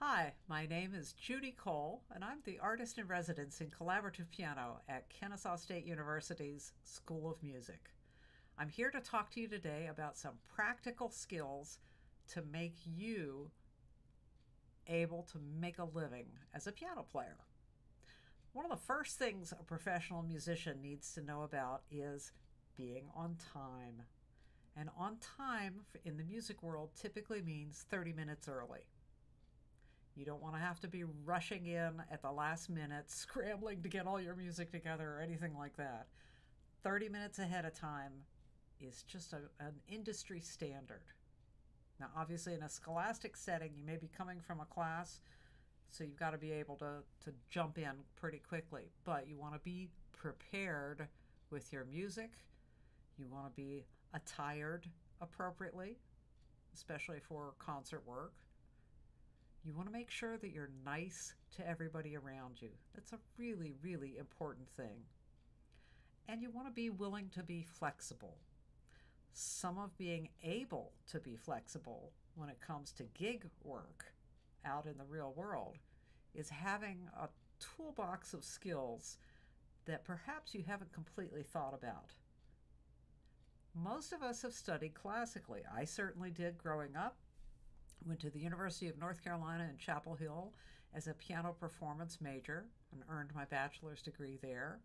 Hi, my name is Judy Cole, and I'm the artist in residence in collaborative piano at Kennesaw State University's School of Music. I'm here to talk to you today about some practical skills to make you able to make a living as a piano player. One of the first things a professional musician needs to know about is being on time. And on time in the music world typically means 30 minutes early. You don't want to have to be rushing in at the last minute, scrambling to get all your music together or anything like that. 30 minutes ahead of time is just an industry standard. Now, obviously, in a scholastic setting, you may be coming from a class, so you've got to be able to jump in pretty quickly. But you want to be prepared with your music. You want to be attired appropriately, especially for concert work. You want to make sure that you're nice to everybody around you. That's a really, really important thing. And you want to be willing to be flexible. Some of being able to be flexible when it comes to gig work out in the real world is having a toolbox of skills that perhaps you haven't completely thought about. Most of us have studied classically. I certainly did growing up. Went to the University of North Carolina in Chapel Hill as a piano performance major and earned my bachelor's degree there.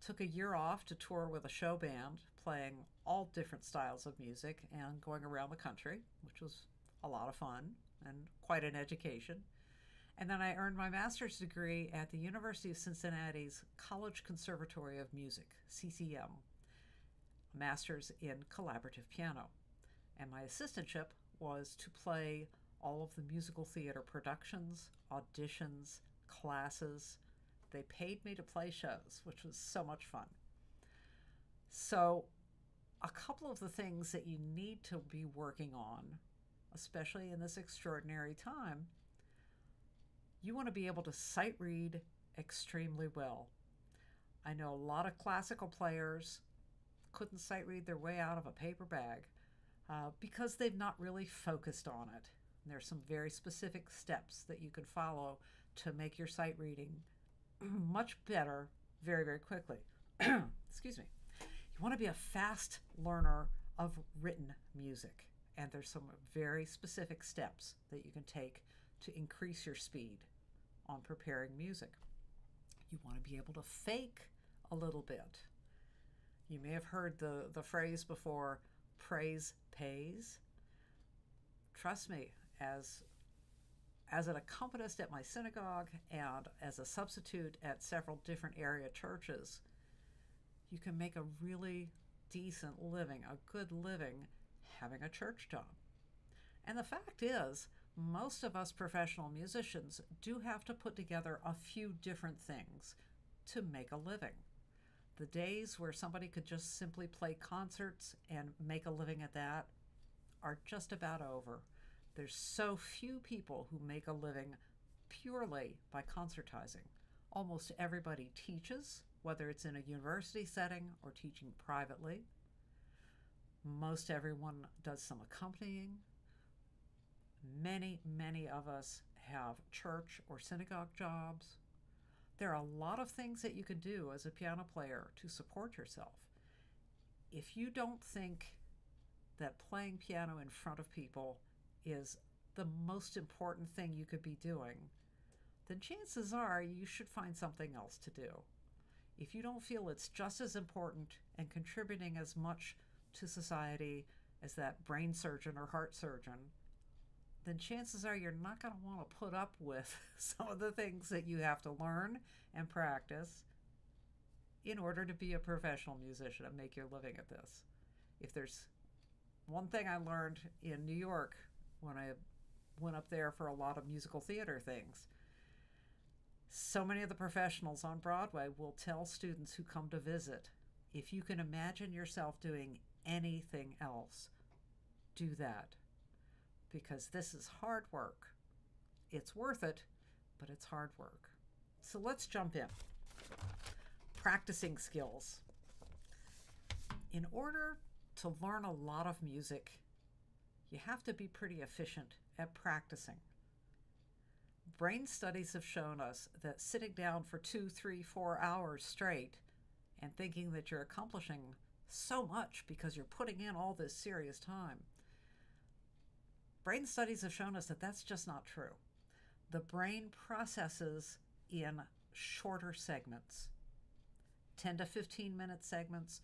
Took a year off to tour with a show band, playing all different styles of music and going around the country, which was a lot of fun and quite an education. And then I earned my master's degree at the University of Cincinnati's College Conservatory of Music, CCM, a master's in collaborative piano. And my assistantship was to play all of the musical theater productions, auditions, classes. They paid me to play shows, which was so much fun. So, a couple of the things that you need to be working on, especially in this extraordinary time, you want to be able to sight read extremely well. I know a lot of classical players couldn't sight read their way out of a paper bag because they've not really focused on it. There's some very specific steps that you can follow to make your sight reading much better very, very quickly. Excuse me. You want to be a fast learner of written music, and there's some very specific steps that you can take to increase your speed on preparing music. You want to be able to fake a little bit. You may have heard the phrase before, praise pays. Trust me, as an accompanist at my synagogue and as a substitute at several different area churches, you can make a really decent living, a good living, having a church job. And the fact is, most of us professional musicians do have to put together a few different things to make a living. The days where somebody could just simply play concerts and make a living at that are just about over. There's so few people who make a living purely by concertizing. Almost everybody teaches, whether it's in a university setting or teaching privately. Most everyone does some accompanying. Many, many of us have church or synagogue jobs. There are a lot of things that you can do as a piano player to support yourself. If you don't think that playing piano in front of people is the most important thing you could be doing, then chances are you should find something else to do. If you don't feel it's just as important and contributing as much to society as that brain surgeon or heart surgeon, then chances are you're not going to want to put up with some of the things that you have to learn and practice in order to be a professional musician and make your living at this. If there's one thing I learned in New York when I went up there for a lot of musical theater things, so many of the professionals on Broadway will tell students who come to visit, if you can imagine yourself doing anything else, do that. Because this is hard work. It's worth it, but it's hard work. So let's jump in. Practicing skills. In order to learn a lot of music, you have to be pretty efficient at practicing. Brain studies have shown us that sitting down for 2, 3, 4 hours straight and thinking that you're accomplishing so much because you're putting in all this serious time, brain studies have shown us that that's just not true. The brain processes in shorter segments, 10 to 15 minute segments,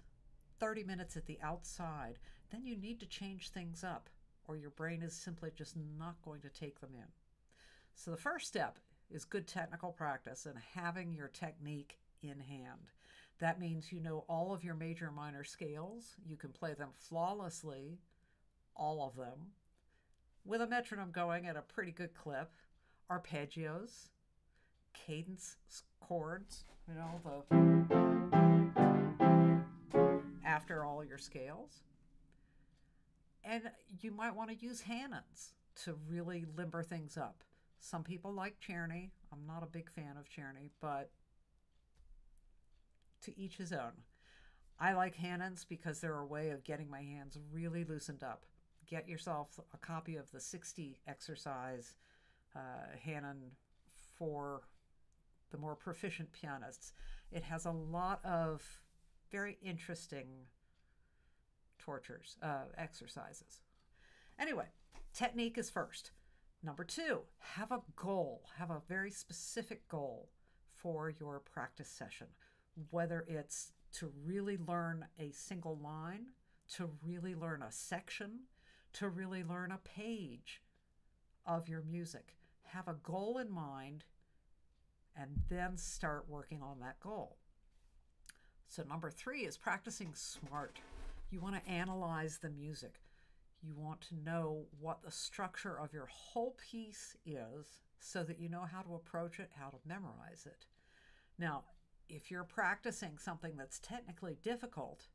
30 minutes at the outside. Then you need to change things up, or your brain is simply just not going to take them in. So the first step is good technical practice and having your technique in hand. That means you know all of your major and minor scales. You can play them flawlessly, all of them, with a metronome going at a pretty good clip. Arpeggios, cadence chords, after all your scales. And you might want to use Hanons to really limber things up. Some people like Czerny. I'm not a big fan of Czerny, but to each his own. I like Hanons because they're a way of getting my hands really loosened up. Get yourself a copy of the 60 exercise Hanon for the more proficient pianists. It has a lot of very interesting exercises. Anyway, technique is first. Number 2, have a goal. Have a very specific goal for your practice session, whether it's to really learn a single line, to really learn a section, to really learn a page of your music. Have a goal in mind and then start working on that goal. So number 3 is practicing smart. You want to analyze the music. You want to know what the structure of your whole piece is so that you know how to approach it, how to memorize it. Now, if you're practicing something that's technically difficult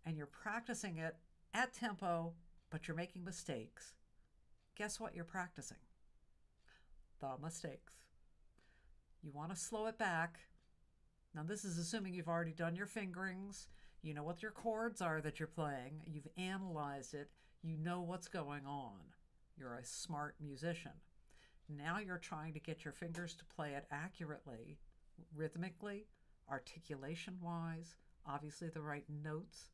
and you're practicing it at tempo, but you're making mistakes, guess what you're practicing? The mistakes. You want to slow it back. Now, this is assuming you've already done your fingerings. You know what your chords are that you're playing. You've analyzed it. You know what's going on. You're a smart musician. Now you're trying to get your fingers to play it accurately, rhythmically, articulation-wise, obviously the right notes.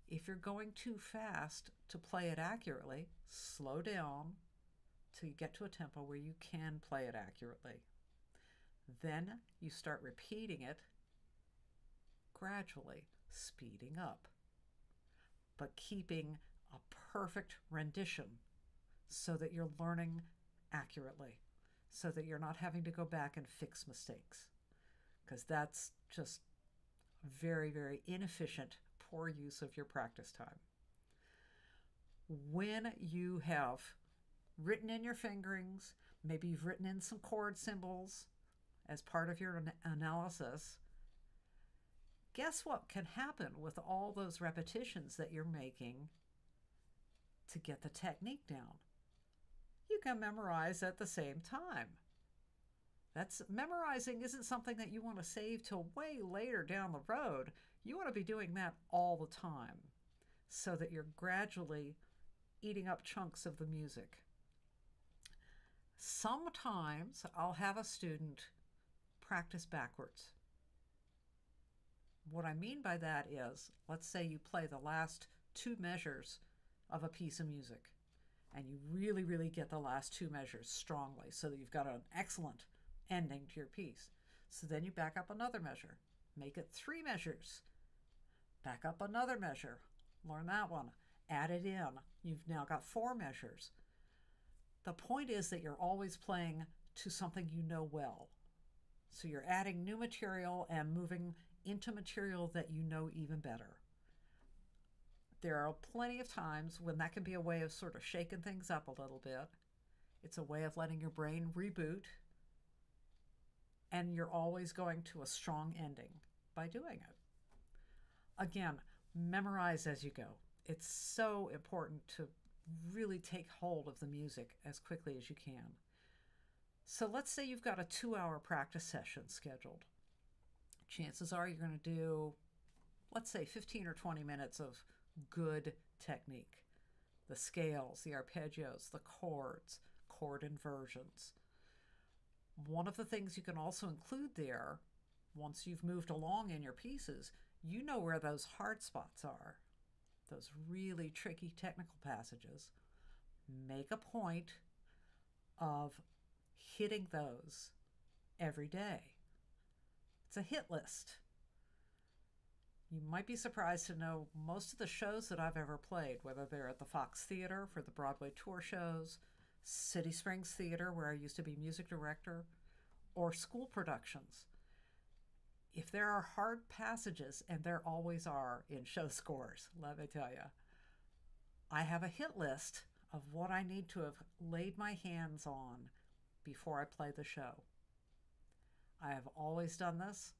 If you're going too fast to play it accurately, slow down till you get to a tempo where you can play it accurately. Then you start repeating it gradually, speeding up, but keeping a perfect rendition so that you're learning accurately, so that you're not having to go back and fix mistakes, because that's just very, very inefficient, poor use of your practice time. When you have written in your fingerings, maybe you've written in some chord symbols as part of your analysis, guess what can happen with all those repetitions that you're making to get the technique down? You can memorize at the same time. Memorizing isn't something that you want to save till way later down the road. You want to be doing that all the time so that you're gradually eating up chunks of the music. Sometimes I'll have a student practice backwards. What I mean by that is, let's say you play the last 2 measures of a piece of music and you really, really get the last 2 measures strongly so that you've got an excellent ending to your piece. So then you back up another measure, make it 3 measures, back up another measure, learn that one, add it in. You've now got 4 measures. The point is that you're always playing to something you know well. So you're adding new material and moving into material that you know even better. There are plenty of times when that can be a way of sort of shaking things up a little bit. It's a way of letting your brain reboot, and you're always going to a strong ending by doing it. Again, memorize as you go. It's so important to really take hold of the music as quickly as you can. So let's say you've got a 2-hour practice session scheduled. Chances are you're going to do, let's say, 15 or 20 minutes of good technique. The scales, the arpeggios, the chords, chord inversions. One of the things you can also include there, once you've moved along in your pieces, you know where those hard spots are, those really tricky technical passages. Make a point of hitting those every day. It's a hit list. You might be surprised to know most of the shows that I've ever played, whether they're at the Fox Theater for the Broadway tour shows, City Springs Theater, where I used to be music director, or school productions. If there are hard passages, and there always are in show scores, let me tell you, I have a hit list of what I need to have laid my hands on before I play the show. I have always done this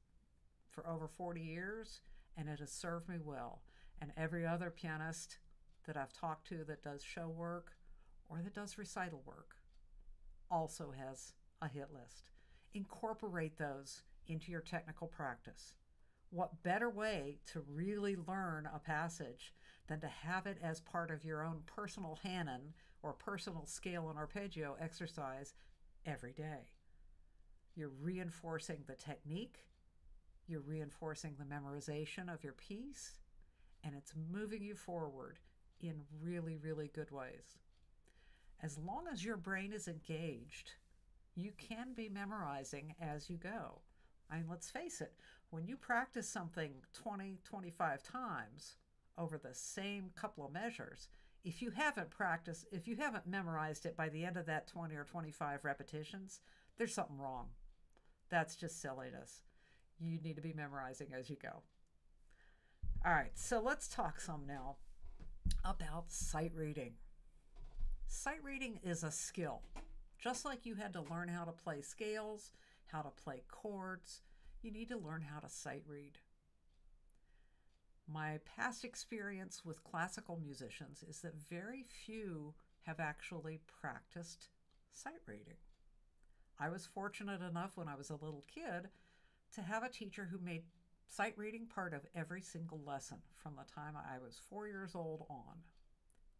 for over 40 years, and it has served me well. And every other pianist that I've talked to that does show work or that does recital work also has a hit list. Incorporate those into your technical practice. What better way to really learn a passage than to have it as part of your own personal Hanon or personal scale and arpeggio exercise every day? You're reinforcing the technique, you're reinforcing the memorization of your piece, and it's moving you forward in really, really good ways. As long as your brain is engaged, you can be memorizing as you go. I mean, let's face it, when you practice something 20, 25 times over the same couple of measures, if you haven't memorized it by the end of that 20 or 25 repetitions, there's something wrong. That's just silliness. You need to be memorizing as you go. All right, so let's talk some now about sight reading. Sight reading is a skill. Just like you had to learn how to play scales, how to play chords, you need to learn how to sight read. My past experience with classical musicians is that very few have actually practiced sight reading. I was fortunate enough when I was a little kid to have a teacher who made sight reading part of every single lesson from the time I was 4 years old on.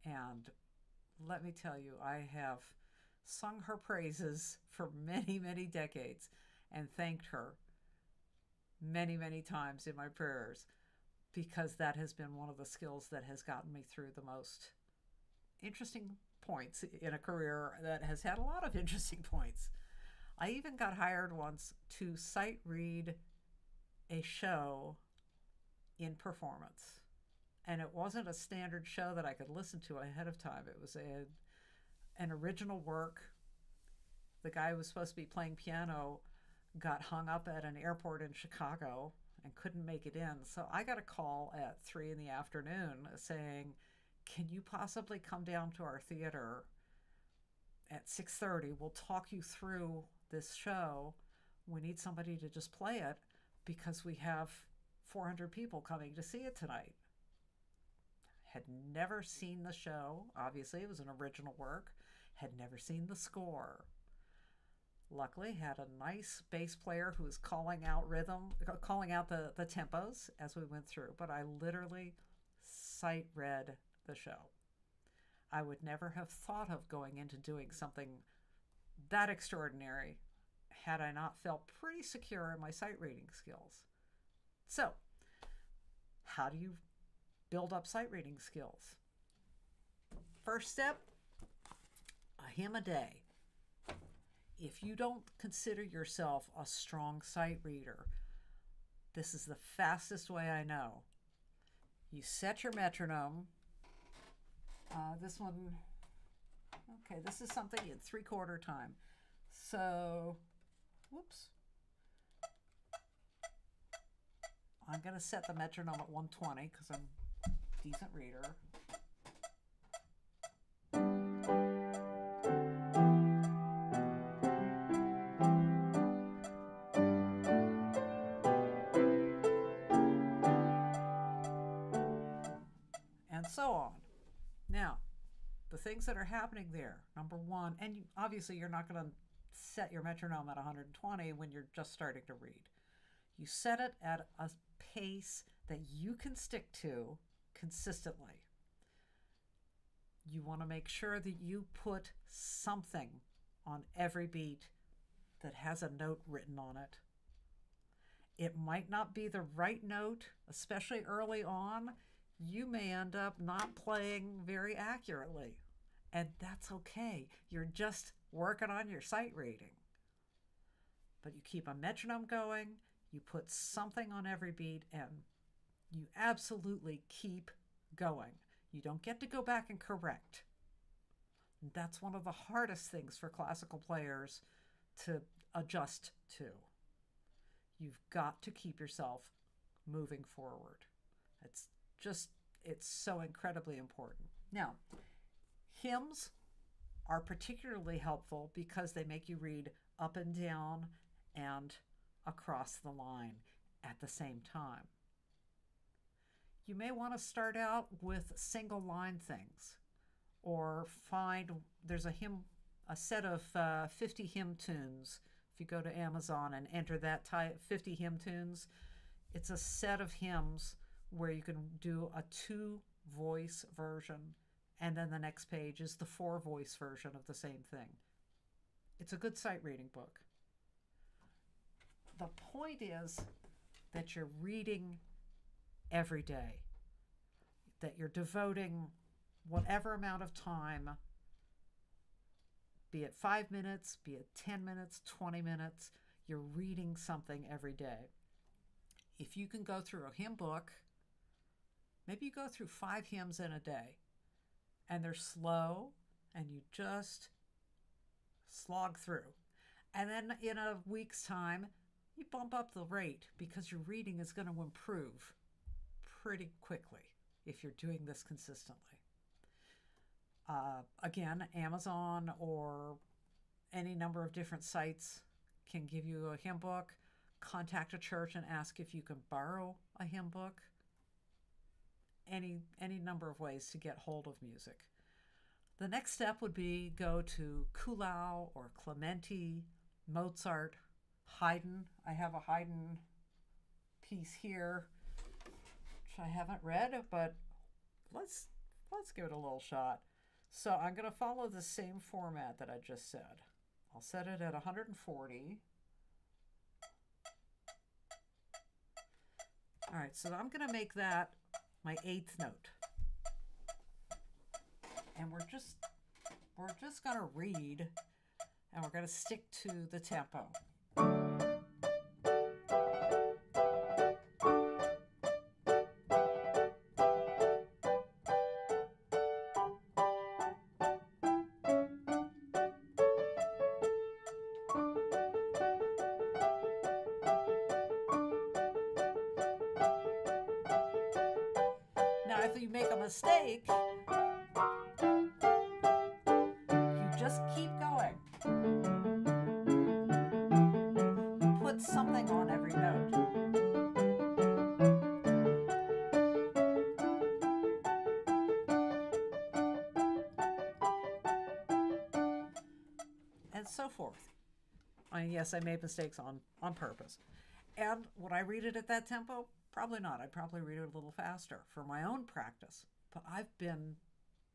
And let me tell you, I have sung her praises for many, many decades and thanked her many, many times in my prayers, because that has been one of the skills that has gotten me through the most interesting points in a career that has had a lot of interesting points. I even got hired once to sight read a show in performance. And it wasn't a standard show that I could listen to ahead of time. It was an original work. The guy who was supposed to be playing piano got hung up at an airport in Chicago and couldn't make it in. So I got a call at 3 in the afternoon saying, can you possibly come down to our theater at 6:30? We'll talk you through this show. We need somebody to just play it because we have 400 people coming to see it tonight. Had never seen the show. Obviously, it was an original work. Had never seen the score. Luckily, had a nice bass player who was calling out the tempos as we went through. But I literally sight read the show. I would never have thought of going into doing something that extraordinary had I not felt pretty secure in my sight reading skills. So, how do you build up sight reading skills? First step, a hymn a day. If you don't consider yourself a strong sight reader, this is the fastest way I know. You set your metronome. This one, okay, this is something in 3/4 time. So, whoops. I'm going to set the metronome at 120 because I'm a decent reader. And so on. Now, the things that are happening there, number one, and obviously you're not going to set your metronome at 120 when you're just starting to read. You set it at a pace that you can stick to consistently. You want to make sure that you put something on every beat that has a note written on it. It might not be the right note, especially early on. You may end up not playing very accurately, and that's okay. You're just working on your sight reading. But you keep a metronome going, you put something on every beat, and you absolutely keep going. You don't get to go back and correct. And that's one of the hardest things for classical players to adjust to. You've got to keep yourself moving forward. It's so incredibly important. Now, hymns are particularly helpful because they make you read up and down and across the line at the same time. You may want to start out with single line things, or there's a set of 50 hymn tunes. If you go to Amazon and enter that type, 50 hymn tunes, it's a set of hymns where you can do a 2-voice version, and then the next page is the 4-voice version of the same thing. It's a good sight reading book. The point is that you're reading every day, that you're devoting whatever amount of time, be it 5 minutes, be it 10 minutes, 20 minutes, you're reading something every day. If you can go through a hymn book, maybe you go through 5 hymns in a day, and they're slow, and you just slog through. And then in a week's time, you bump up the rate because your reading is going to improve pretty quickly if you're doing this consistently. Again, Amazon or any number of different sites can give you a hymn book. Contact a church and ask if you can borrow a hymn book. Any number of ways to get hold of music. The next step would be go to Kuhlau or Clementi, Mozart, Haydn. I have a Haydn piece here, which I haven't read, but let's give it a little shot. So I'm going to follow the same format that I just said. I'll set it at 140. All right, so I'm going to make that my 8th note. And we're just going to read, and we're going to stick to the tempo. Now, if you make a mistake, you just keep going. You put something on every note. And so forth. Yes, I made mistakes on purpose. And would I read it at that tempo? Probably not. I'd probably read it a little faster for my own practice. But I've been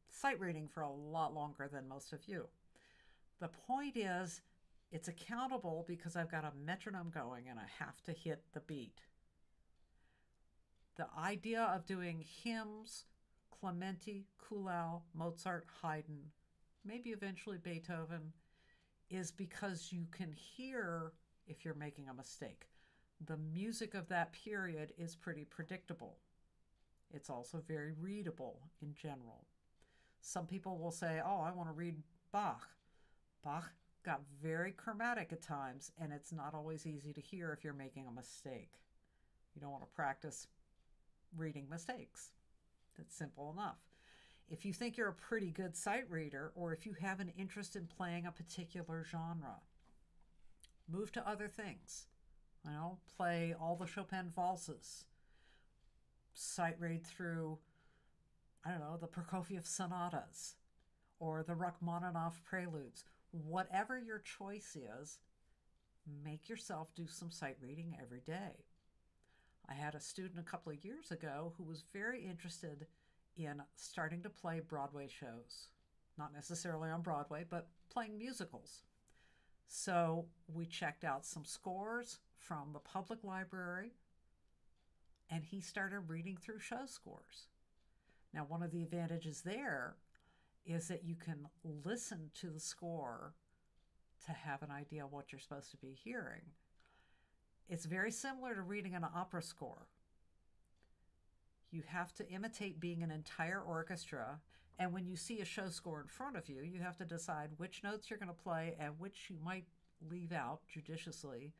sight reading for a lot longer than most of you. The point is, it's accountable because I've got a metronome going and I have to hit the beat. The idea of doing hymns, Clementi, Kuhlau, Mozart, Haydn, maybe eventually Beethoven, is because you can hear if you're making a mistake. The music of that period is pretty predictable. It's also very readable in general. Some people will say, oh, I want to read Bach. Bach got very chromatic at times, and it's not always easy to hear if you're making a mistake. You don't want to practice reading mistakes. That's simple enough. If you think you're a pretty good sight reader, or if you have an interest in playing a particular genre, move to other things. Play all the Chopin valses. Sight read through, the Prokofiev sonatas or the Rachmaninoff preludes. Whatever your choice is, make yourself do some sight reading every day. I had a student a couple of years ago who was very interested in starting to play Broadway shows. Not necessarily on Broadway, but playing musicals. So we checked out some scores from the public library, and he started reading through show scores. Now, one of the advantages there is that you can listen to the score to have an idea of what you're supposed to be hearing. It's very similar to reading an opera score. You have to imitate being an entire orchestra, and when you see a show score in front of you, you have to decide which notes you're going to play and which you might leave out judiciously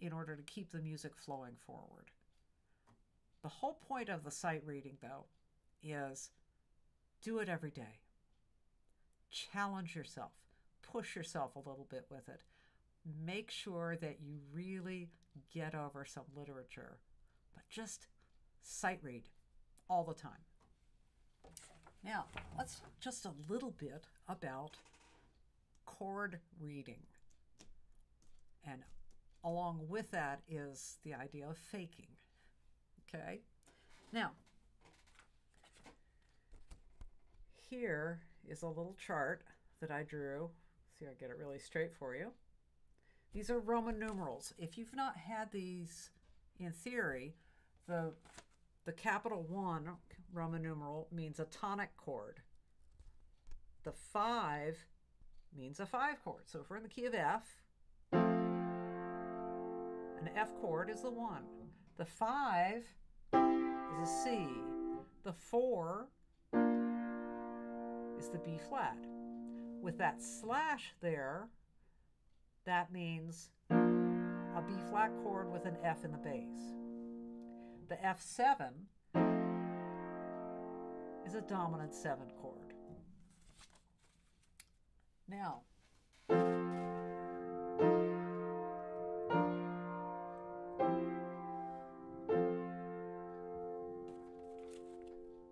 in order to keep the music flowing forward. The whole point of the sight reading, though, is do it every day. Challenge yourself. Push yourself a little bit with it. Make sure that you really get over some literature, but just sight read all the time. Now, let's just a little bit about chord reading. And along with that is the idea of faking. Okay? Now, here is a little chart that I drew. See, I get it really straight for you. These are Roman numerals. If you've not had these in theory, the capital 1 Roman numeral means a tonic chord. The 5 means a 5 chord. So if we're in the key of F, an F chord is the 1. The 5 is a C. The 4 is the B flat. With that slash there, that means a B flat chord with an F in the bass. The F7 is a dominant 7 chord. Now,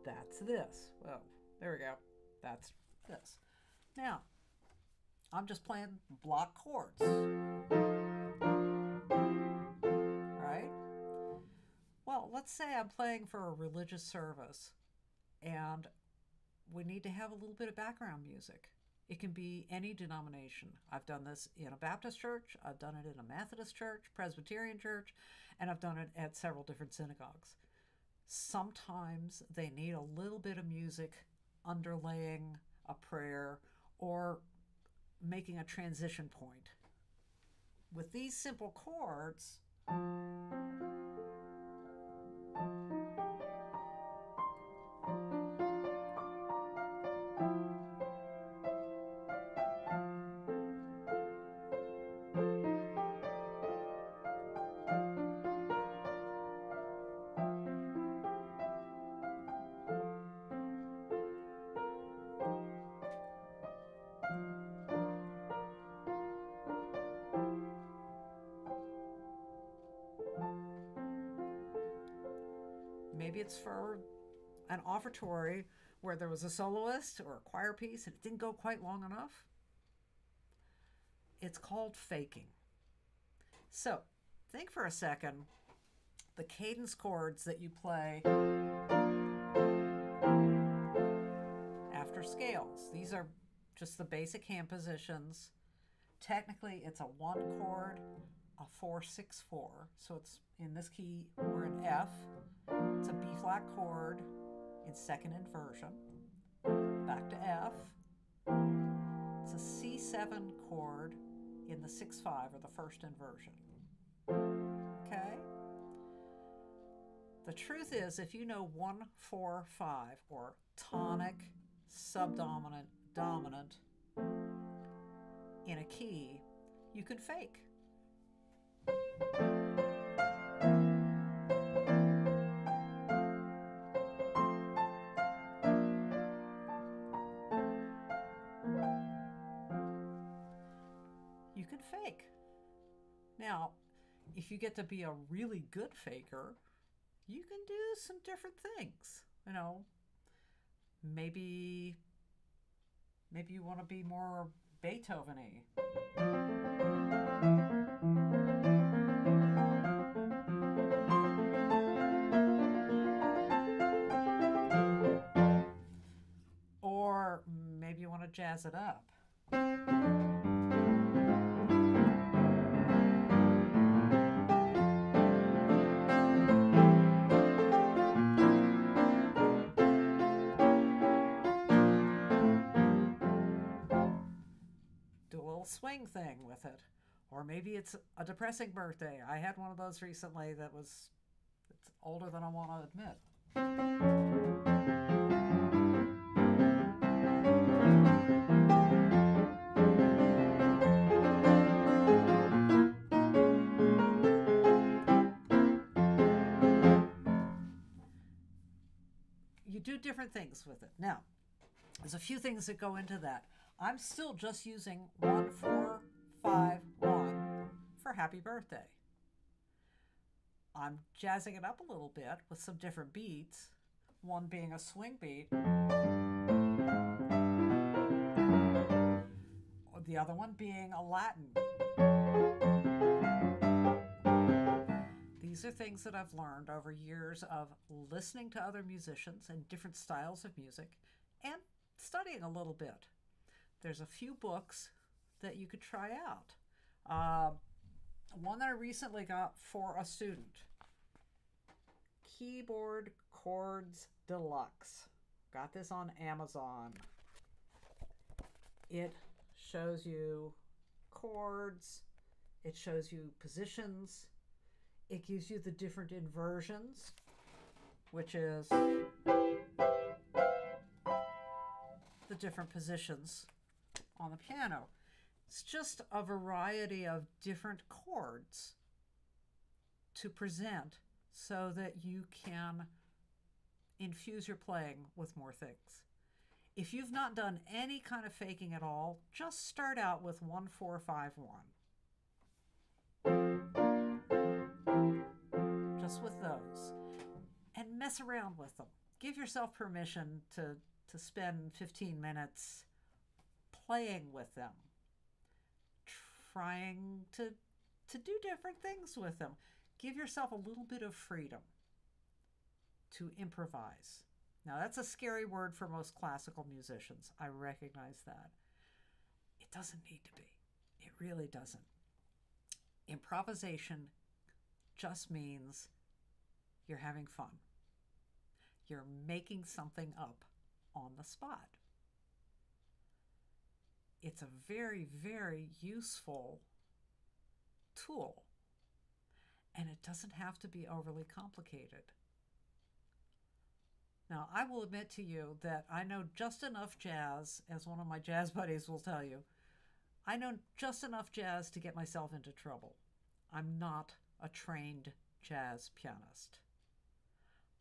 that's this. Well, there we go. That's this. Now, I'm just playing block chords. Right? Well, let's say I'm playing for a religious service and we need to have a little bit of background music. It can be any denomination. I've done this in a Baptist church, I've done it in a Methodist church, Presbyterian church, and I've done it at several different synagogues. Sometimes they need a little bit of music underlaying a prayer or making a transition point. With these simple chords, maybe it's for an offertory where there was a soloist or a choir piece and it didn't go quite long enough. It's called faking. So think for a second, the cadence chords that you play after scales. These are just the basic hand positions. Technically, it's a 1 chord, a 4-6-4. So it's in this key, we're in F. It's a B flat chord in second inversion. Back to F. It's a C7 chord in the 6-5 or the first inversion. Okay? The truth is, if you know 1-4-5 or tonic, subdominant, dominant in a key, you can fake. You can fake. Now, if you get to be a really good faker, you can do some different things. You know, maybe you want to be more Beethoven-y. Or maybe you want to jazz it up. swing thing with it. Or maybe it's a depressing birthday. I had one of those recently that was it's older than I want to admit. You do different things with it. Now, there's a few things that go into that. I'm still just using 1, 4, 5, 1 for happy birthday. I'm jazzing it up a little bit with some different beats, one being a swing beat, or the other one being a Latin. These are things that I've learned over years of listening to other musicians and different styles of music and studying a little bit. There's a few books that you could try out. One that I recently got for a student, Keyboard Chords Deluxe. Got this on Amazon. It shows you chords, it shows you positions, it gives you the different inversions, which is the different positions on the piano. It's just a variety of different chords to present so that you can infuse your playing with more things. If you've not done any kind of faking at all, just start out with 1, 4, 5, 1. Just with those. And mess around with them. Give yourself permission to spend 15 minutes playing with them. Trying to do different things with them. Give yourself a little bit of freedom to improvise. Now, that's a scary word for most classical musicians. I recognize that. It doesn't need to be. It really doesn't. Improvisation just means you're having fun. You're making something up on the spot. It's a very, very useful tool, and it doesn't have to be overly complicated. Now, I will admit to you that I know just enough jazz, as one of my jazz buddies will tell you, I know just enough jazz to get myself into trouble. I'm not a trained jazz pianist.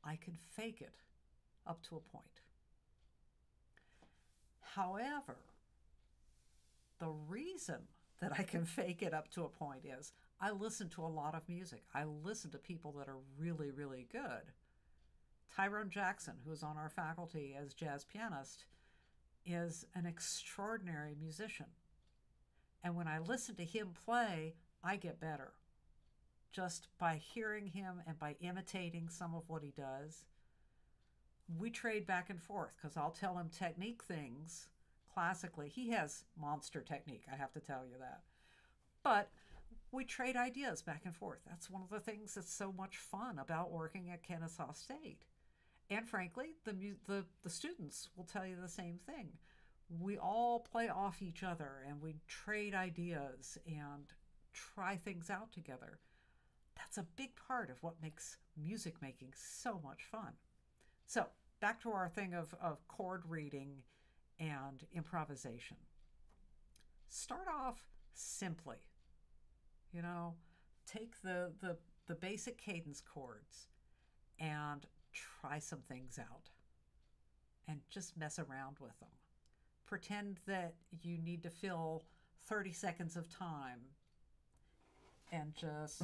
I can fake it up to a point. However, the reason that I can fake it up to a point is I listen to a lot of music. I listen to people that are really, really good. Tyrone Jackson, who's on our faculty as jazz pianist, is an extraordinary musician. And when I listen to him play, I get better. Just by hearing him and by imitating some of what he does. We trade back and forth because I'll tell him technique things classically. He has monster technique, I have to tell you that. But we trade ideas back and forth. That's one of the things that's so much fun about working at Kennesaw State. And frankly, the students will tell you the same thing. We all play off each other and we trade ideas and try things out together. That's a big part of what makes music making so much fun. So back to our thing of chord reading and improvisation. Start off simply. You know, take the basic cadence chords and try some things out and just mess around with them. Pretend that you need to fill 30 seconds of time and just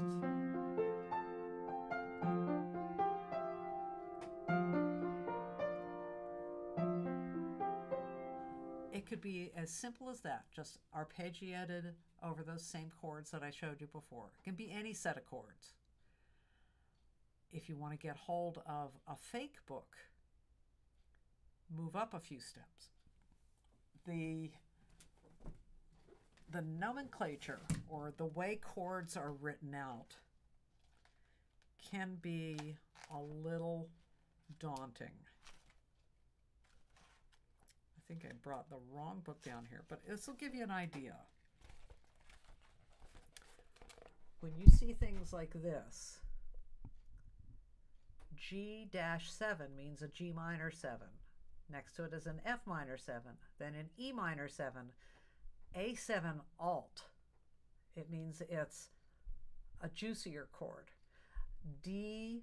it could be as simple as that, just arpeggiated over those same chords that I showed you before. It can be any set of chords. If you want to get hold of a fake book, move up a few steps. The nomenclature, or the way chords are written out, can be a little daunting. I think I brought the wrong book down here, but this will give you an idea. When you see things like this, G-7 means a G minor 7. Next to it is an F minor 7, then an E minor 7, A7 alt. It means it's a juicier chord. D/triangle.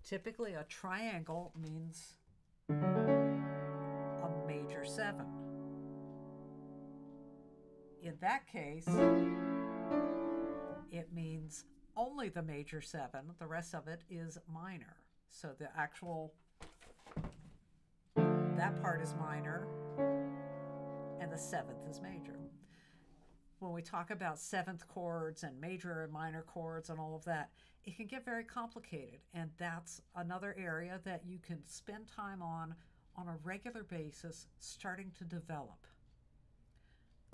Typically, a triangle means a major 7. In that case, it means only the major 7. The rest of it is minor. So the actual, that part is minor, and the 7th is major. When we talk about 7th chords and major and minor chords and all of that, it can get very complicated. And that's another area that you can spend time on a regular basis, starting to develop.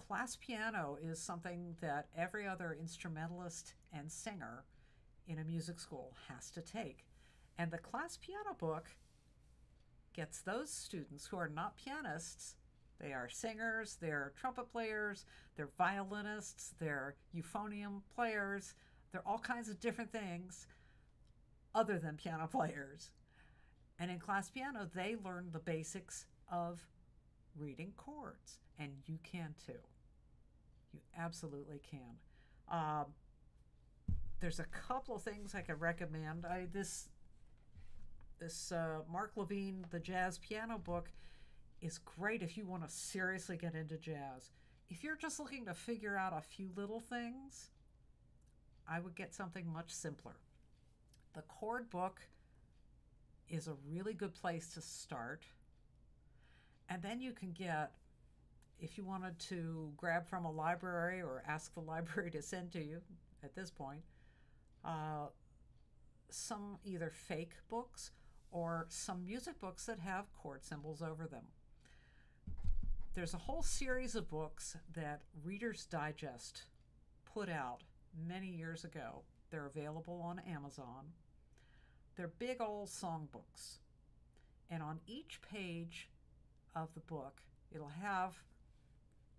Class piano is something that every other instrumentalist and singer in a music school has to take. And the class piano book gets those students who are not pianists. They are singers, they're trumpet players, they're violinists, they're euphonium players, they're all kinds of different things other than piano players. And in class piano, they learn the basics of reading chords, and you can too. You absolutely can. There's a couple of things I could recommend. This Mark Levine, the jazz piano book, is great if you want to seriously get into jazz. If you're just looking to figure out a few little things, I would get something much simpler. The chord book is a really good place to start. And then you can get, if you wanted to grab from a library or ask the library to send to you at this point, some either fake books or some music books that have chord symbols over them. There's a whole series of books that Reader's Digest put out many years ago. They're available on Amazon. They're big old songbooks. And on each page of the book, it'll have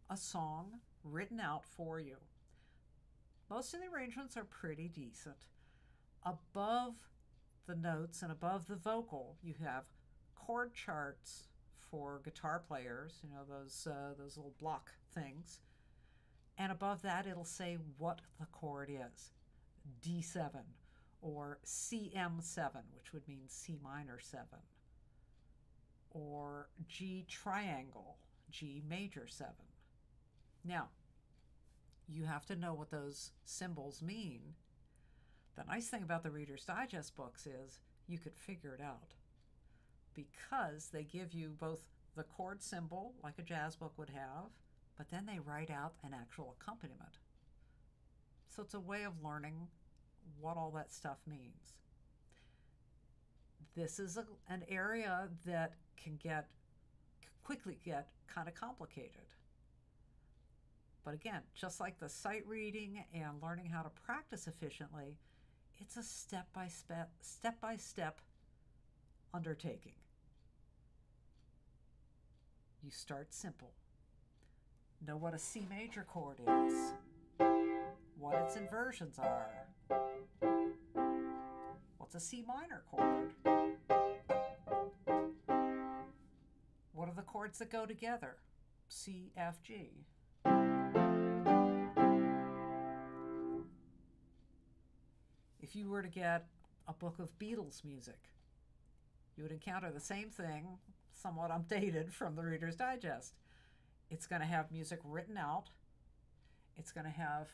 a song written out for you. Most of the arrangements are pretty decent. Above the notes and above the vocal, you have chord charts for guitar players, those little block things. And above that, it'll say what the chord is. D7 or CM7, which would mean C minor 7, or G triangle, G major 7. Now, you have to know what those symbols mean. The nice thing about the Reader's Digest books is you could figure it out, because they give you both the chord symbol, like a jazz book would have, but then they write out an actual accompaniment. So it's a way of learning what all that stuff means. This is an area that can quickly get kind of complicated. But again, just like the sight reading and learning how to practice efficiently, it's a step-by-step undertaking. You start simple. Know what a C major chord is, what its inversions are. What's a C minor chord? What are the chords that go together? C, F, G. If you were to get a book of Beatles music, you would encounter the same thing, somewhat updated from the Reader's Digest. It's going to have music written out. It's going to have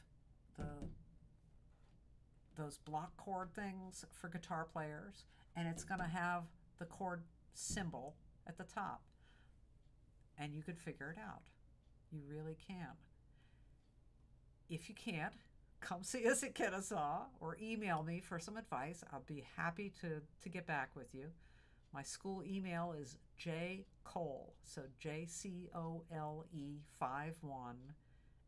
those block chord things for guitar players, and it's going to have the chord symbol at the top. And you could figure it out. You really can. If you can't, come see us at Kennesaw or email me for some advice. I'll be happy to get back with you. My school email is jcole, so JCOLE 51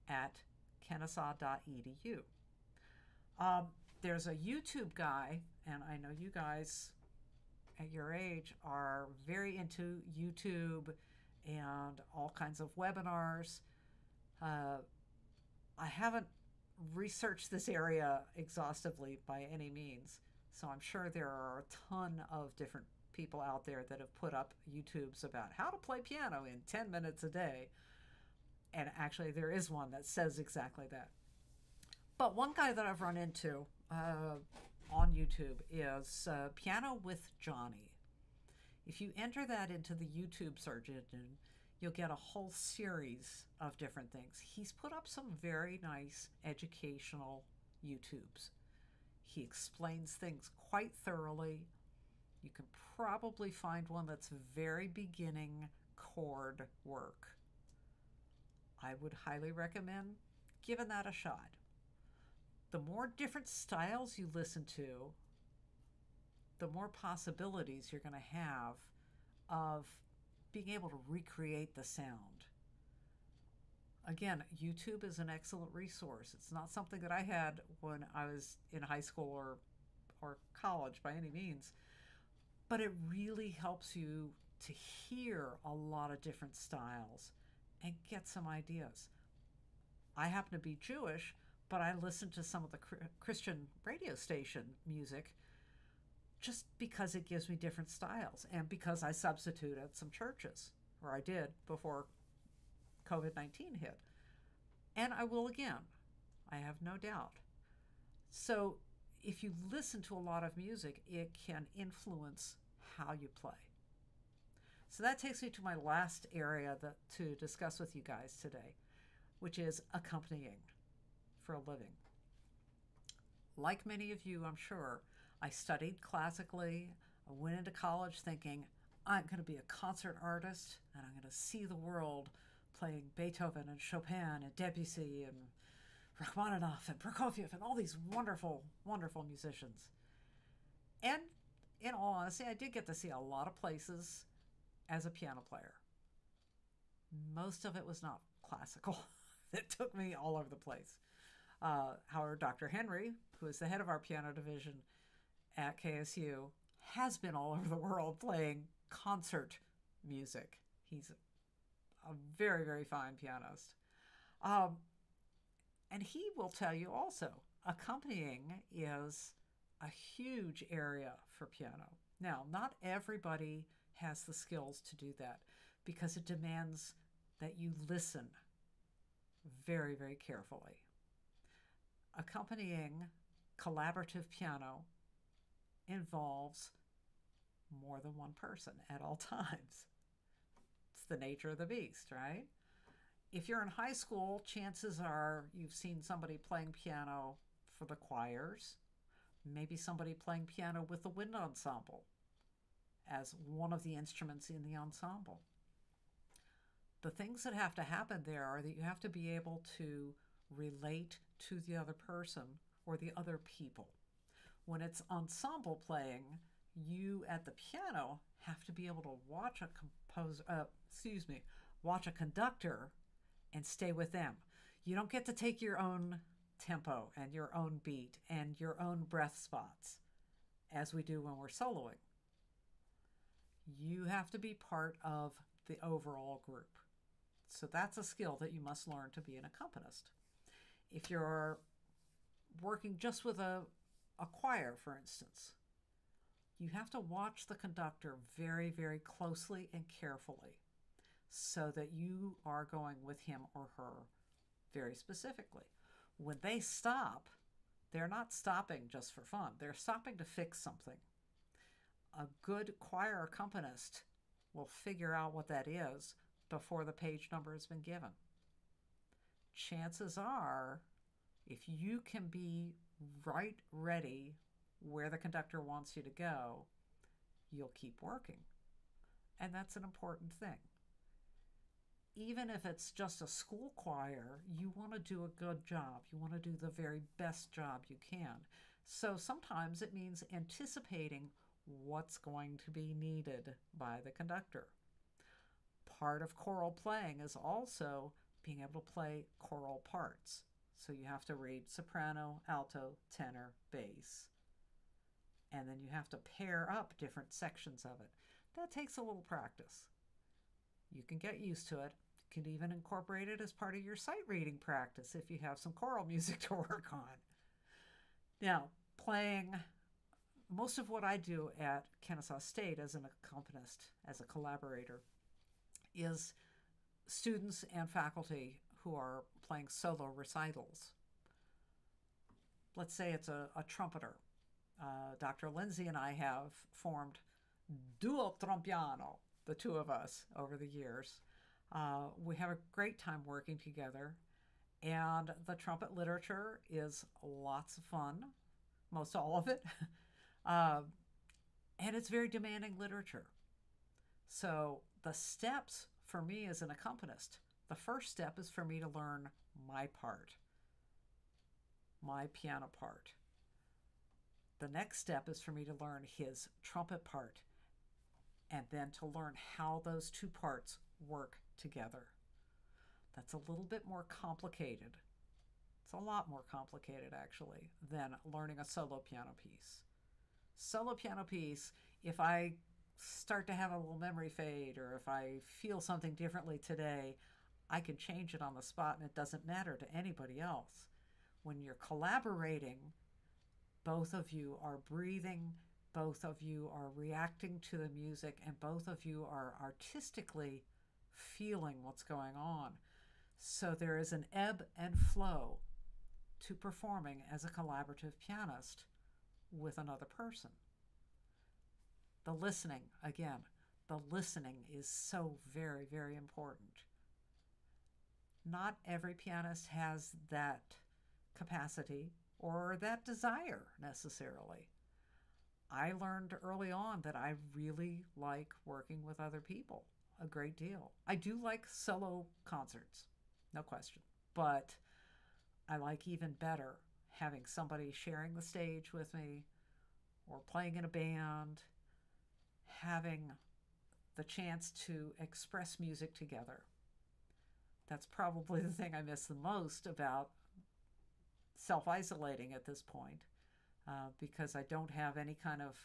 at kennesaw.edu. There's a YouTube guy, and I know you guys at your age are very into YouTube and all kinds of webinars. Uh, I haven't researched this area exhaustively by any means, so I'm sure there are a ton of different people out there that have put up YouTubes about how to play piano in 10 minutes a day. And actually, there is one that says exactly that. But one guy that I've run into on YouTube is Piano with Johnny. If you enter that into the YouTube search engine, you'll get a whole series of different things. He's put up some very nice educational YouTubes. He explains things quite thoroughly. You can probably find one that's very beginning chord work. I would highly recommend giving that a shot. The more different styles you listen to, the more possibilities you're going to have of being able to recreate the sound. Again, YouTube is an excellent resource. It's not something that I had when I was in high school or college by any means, but it really helps you to hear a lot of different styles and get some ideas. I happen to be Jewish, but I listen to some of the Christian radio station music just because it gives me different styles and because I substitute at some churches, or I did before COVID-19 hit. And I will again, I have no doubt. So if you listen to a lot of music, it can influence how you play. So that takes me to my last area to discuss with you guys today, which is accompanying for a living. Like many of you, I'm sure, I studied classically. I went into college thinking, I'm going to be a concert artist and I'm going to see the world playing Beethoven and Chopin and Debussy and Rachmaninoff and Prokofiev and all these wonderful, wonderful musicians. And in all honesty, I did get to see a lot of places as a piano player. Most of it was not classical. It took me all over the place. However, Dr. Henry, who is the head of our piano division at KSU, has been all over the world playing concert music. He's a very, very fine pianist. And he will tell you also, accompanying is a huge area for piano. Now, not everybody has the skills to do that because it demands that you listen very, very carefully. Accompanying collaborative piano involves more than one person at all times. It's the nature of the beast, right? If you're in high school, chances are you've seen somebody playing piano for the choirs, maybe somebody playing piano with the wind ensemble as one of the instruments in the ensemble. The things that have to happen there are that you have to be able to relate to the other person or the other people. When it's ensemble playing, you at the piano have to be able to watch watch a conductor and stay with them. You don't get to take your own tempo and your own beat and your own breath spots as we do when we're soloing. You have to be part of the overall group. So that's a skill that you must learn to be an accompanist. If you're working just with a choir, for instance, you have to watch the conductor very, very closely and carefully so that you are going with him or her very specifically. When they stop, they're not stopping just for fun. They're stopping to fix something. A good choir accompanist will figure out what that is before the page number has been given. Chances are, if you can be right ready where the conductor wants you to go, you'll keep working. And that's an important thing. Even if it's just a school choir, you want to do a good job. You want to do the very best job you can. So sometimes it means anticipating what's going to be needed by the conductor. Part of choral playing is also being able to play choral parts. So you have to read soprano, alto, tenor, bass. And then you have to pair up different sections of it. That takes a little practice. You can get used to it. You can even incorporate it as part of your sight reading practice if you have some choral music to work on. Now, playing most of what I do at Kennesaw State as an accompanist, as a collaborator, is students and faculty who are playing solo recitals. Let's say it's a trumpeter. Dr. Lindsay and I have formed Duo Trompiano, the two of us, over the years. We have a great time working together, and the trumpet literature is lots of fun, most all of it, and it's very demanding literature. So the steps for me as an accompanist, the first step is for me to learn my part, my piano part. The next step is for me to learn his trumpet part, and then to learn how those two parts work together. That's a little bit more complicated. It's a lot more complicated, actually, than learning a solo piano piece. Solo piano piece, if I start to have a little memory fade, or if I feel something differently today, I can change it on the spot, and it doesn't matter to anybody else. When you're collaborating, both of you are breathing, both of you are reacting to the music, and both of you are artistically feeling what's going on. So there is an ebb and flow to performing as a collaborative pianist with another person. The listening, again, the listening is so very, very important. Not every pianist has that capacity or that desire necessarily. I learned early on that I really like working with other people a great deal. I do like solo concerts, no question, but I like even better having somebody sharing the stage with me, or playing in a band, having the chance to express music together. That's probably the thing I miss the most about self-isolating at this point, because I don't have any kind of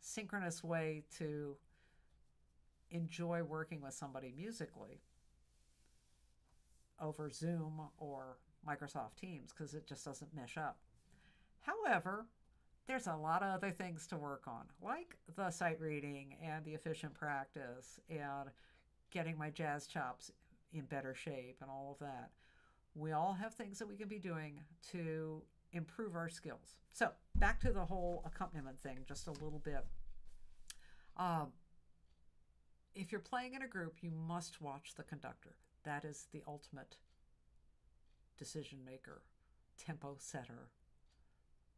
synchronous way to enjoy working with somebody musically over Zoom or Microsoft Teams, because it just doesn't mesh up. However, there's a lot of other things to work on, like the sight reading and the efficient practice and getting my jazz chops in better shape and all of that. We all have things that we can be doing to improve our skills. So back to the whole accompaniment thing just a little bit. If you're playing in a group, you must watch the conductor. That is the ultimate decision maker, tempo setter,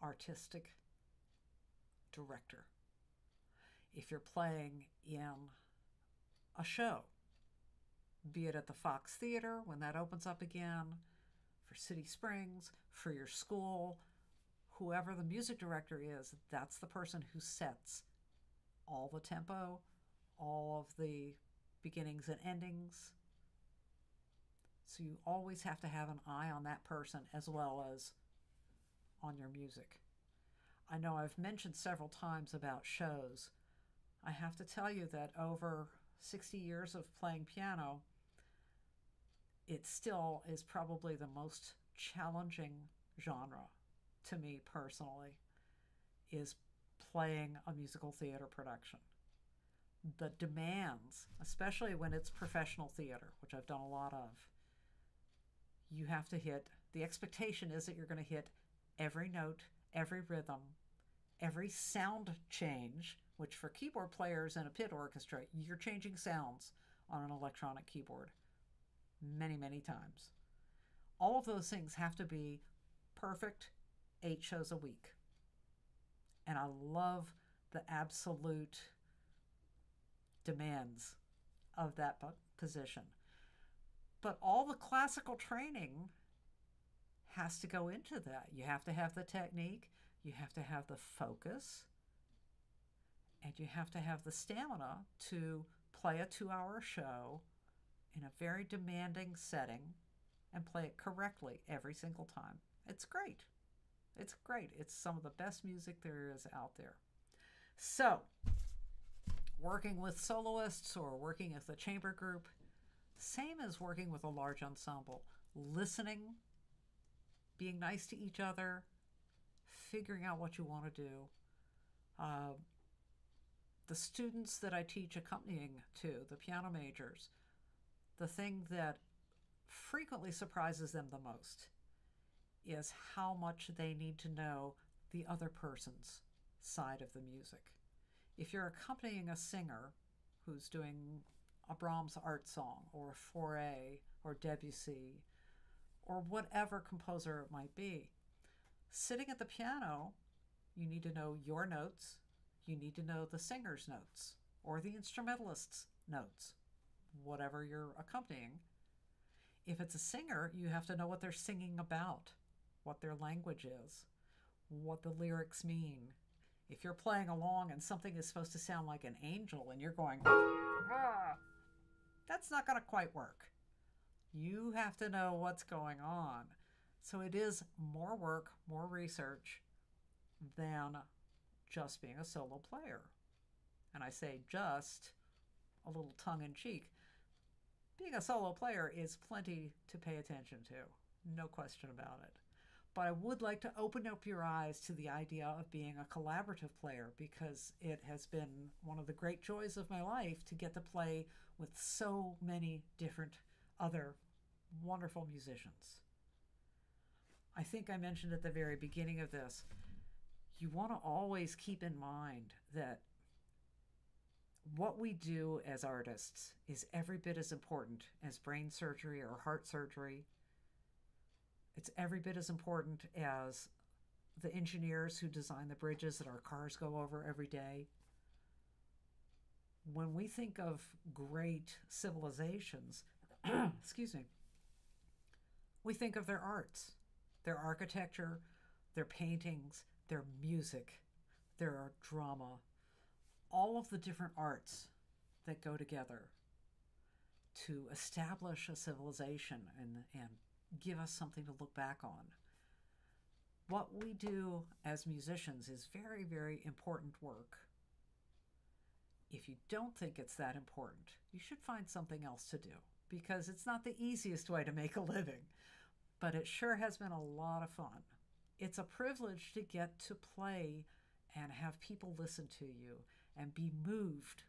artistic director. If you're playing in a show, be it at the Fox Theater when that opens up again, for City Springs, for your school, whoever the music director is, that's the person who sets all the tempo, all of the beginnings and endings. So you always have to have an eye on that person as well as on your music. I know I've mentioned several times about shows. I have to tell you that over 60 years of playing piano, it still is probably the most challenging genre to me personally, is playing a musical theater production. The demands, especially when it's professional theater, which I've done a lot of, you have to hit, the expectation is that you're going to hit every note, every rhythm, every sound change, which for keyboard players in a pit orchestra, you're changing sounds on an electronic keyboard many, many times. All of those things have to be perfect 8 shows a week. And I love the absolute demands of that position. But all the classical training has to go into that. You have to have the technique, you have to have the focus, and you have to have the stamina to play a 2-hour show in a very demanding setting and play it correctly every single time. It's great. It's great. It's some of the best music there is out there. So, working with soloists or working with a chamber group, Same as working with a large ensemble. Listening, being nice to each other, figuring out what you want to do. Uh, the students that I teach accompanying to, the piano majors, the thing that frequently surprises them the most is how much they need to know the other person's side of the music. If you're accompanying a singer who's doing a Brahms art song or a Fauré or Debussy or whatever composer it might be, sitting at the piano, you need to know your notes, you need to know the singer's notes or the instrumentalist's notes, whatever you're accompanying. If it's a singer, you have to know what they're singing about, what their language is, what the lyrics mean. If you're playing along and something is supposed to sound like an angel and you're going, ah, that's not going to quite work. You have to know what's going on. So it is more work, more research than just being a solo player. And I say just a little tongue in cheek. Being a solo player is plenty to pay attention to, no question about it. But I would like to open up your eyes to the idea of being a collaborative player, because it has been one of the great joys of my life to get to play with so many different other wonderful musicians. I think I mentioned at the very beginning of this, you want to always keep in mind that what we do as artists is every bit as important as brain surgery or heart surgery. It's every bit as important as the engineers who design the bridges that our cars go over every day. When we think of great civilizations, excuse me, we think of their arts, their architecture, their paintings, their music, their drama, all of the different arts that go together to establish a civilization and give us something to look back on. What we do as musicians is very, very important work. If you don't think it's that important, you should find something else to do, because it's not the easiest way to make a living, but it sure has been a lot of fun. It's a privilege to get to play and have people listen to you and be moved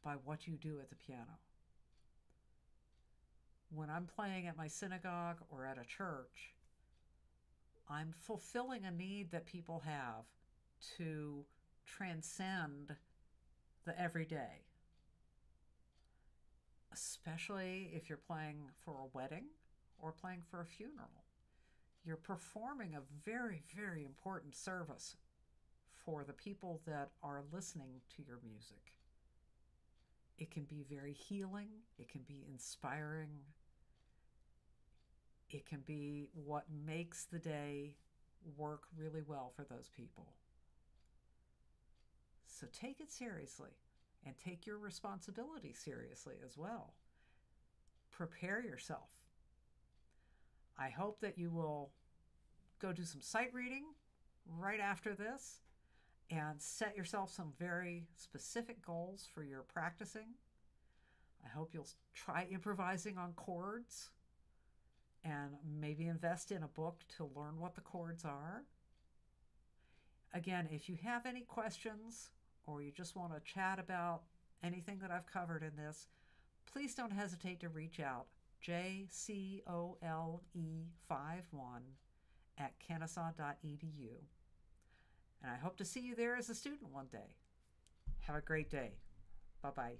by what you do at the piano. When I'm playing at my synagogue or at a church, I'm fulfilling a need that people have to transcend the everyday, especially if you're playing for a wedding or playing for a funeral. You're performing a very, very important service for the people that are listening to your music. It can be very healing, it can be inspiring, it can be what makes the day work really well for those people. So take it seriously and take your responsibility seriously as well. Prepare yourself. I hope that you will go do some sight reading right after this and set yourself some very specific goals for your practicing. I hope you'll try improvising on chords and maybe invest in a book to learn what the chords are. Again, if you have any questions or you just want to chat about anything that I've covered in this, please don't hesitate to reach out. jcole51@kennesaw.edu. And I hope to see you there as a student one day. Have a great day. Bye-bye.